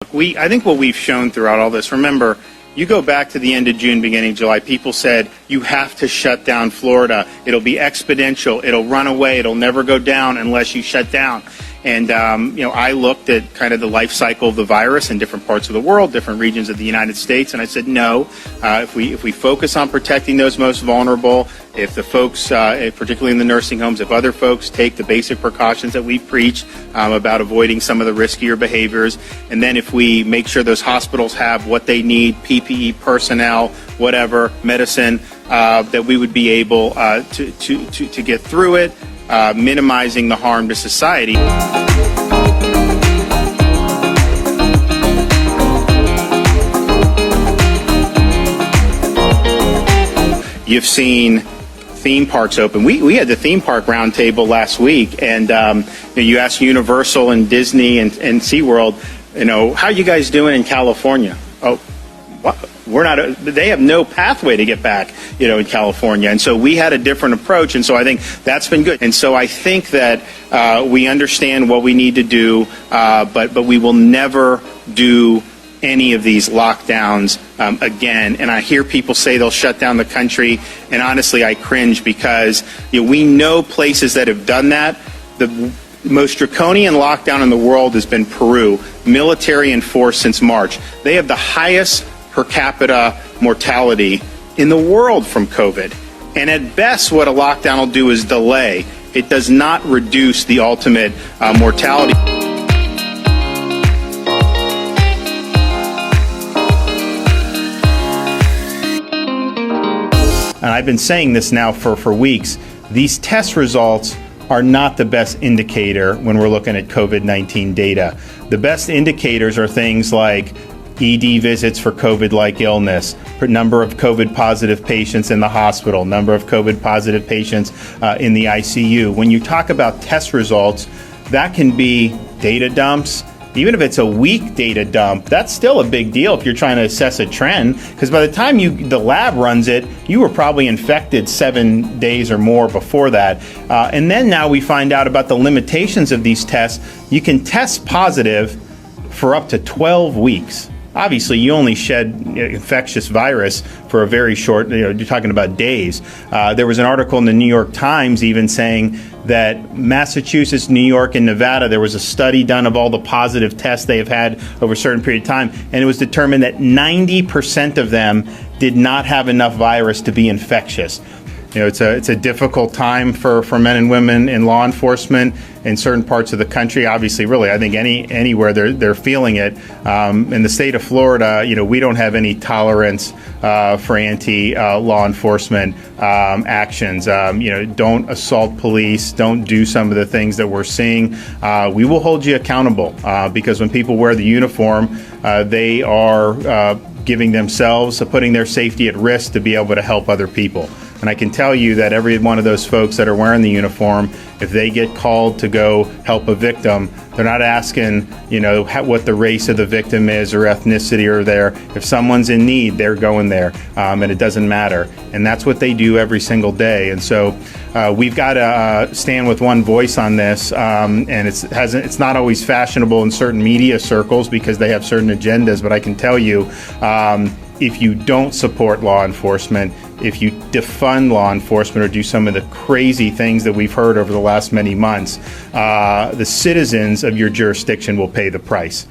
I think what we've shown throughout all this, remember, you go back to the end of June, beginning of July, people said, you have to shut down Florida. It'll be exponential. It'll run away. It'll never go down unless you shut down. And, I looked at kind of the life cycle of the virus in different parts of the world, different regions of the United States, and I said, no, if we focus on protecting those most vulnerable, if the folks, particularly in the nursing homes, if other folks take the basic precautions that we preach about avoiding some of the riskier behaviors, and then if we make sure those hospitals have what they need, PPE, personnel, whatever, medicine, that we would be able to get through it, minimizing the harm to society. You've seen theme parks open. We had the theme park roundtable last week, and you asked Universal and Disney and SeaWorld, how are you guys doing in California? Oh, what? They have no pathway to get back, in California. And so we had a different approach. And so I think that's been good. And so I think that we understand what we need to do, but we will never do any of these lockdowns again. And I hear people say they'll shut down the country. And honestly, I cringe because we know places that have done that. The most draconian lockdown in the world has been Peru, military enforced since March. They have the highest per capita mortality in the world from COVID. And at best, what a lockdown will do is delay. It does not reduce the ultimate mortality. And I've been saying this now for weeks. These test results are not the best indicator when we're looking at COVID-19 data. The best indicators are things like ED visits for COVID-like illness, number of COVID-positive patients in the hospital, number of COVID-positive patients in the ICU. When you talk about test results, that can be data dumps. Even if it's a weak data dump, that's still a big deal if you're trying to assess a trend, because by the time the lab runs it, you were probably infected 7 days or more before that. And then now we find out about the limitations of these tests. You can test positive for up to 12 weeks. Obviously, you only shed infectious virus for a very short, you're talking about days. There was an article in the New York Times even saying that Massachusetts, New York, and Nevada, there was a study done of all the positive tests they have had over a certain period of time, and it was determined that 90% of them did not have enough virus to be infectious. It's a difficult time for men and women in law enforcement in certain parts of the country. Obviously, really, I think anywhere they're feeling it. In the state of Florida, we don't have any tolerance for anti-law enforcement actions. Don't assault police. Don't do some of the things that we're seeing. We will hold you accountable because when people wear the uniform, they are giving themselves, putting their safety at risk to be able to help other people. And I can tell you that every one of those folks that are wearing the uniform, if they get called to go help a victim, they're not asking, what the race of the victim is or ethnicity or if someone's in need, they're going there, and it doesn't matter. And that's what they do every single day. And so we've got to stand with one voice on this. And it's not always fashionable in certain media circles because they have certain agendas. But I can tell you, if you don't support law enforcement, if you defund law enforcement or do some of the crazy things that we've heard over the last many months, the citizens of your jurisdiction will pay the price.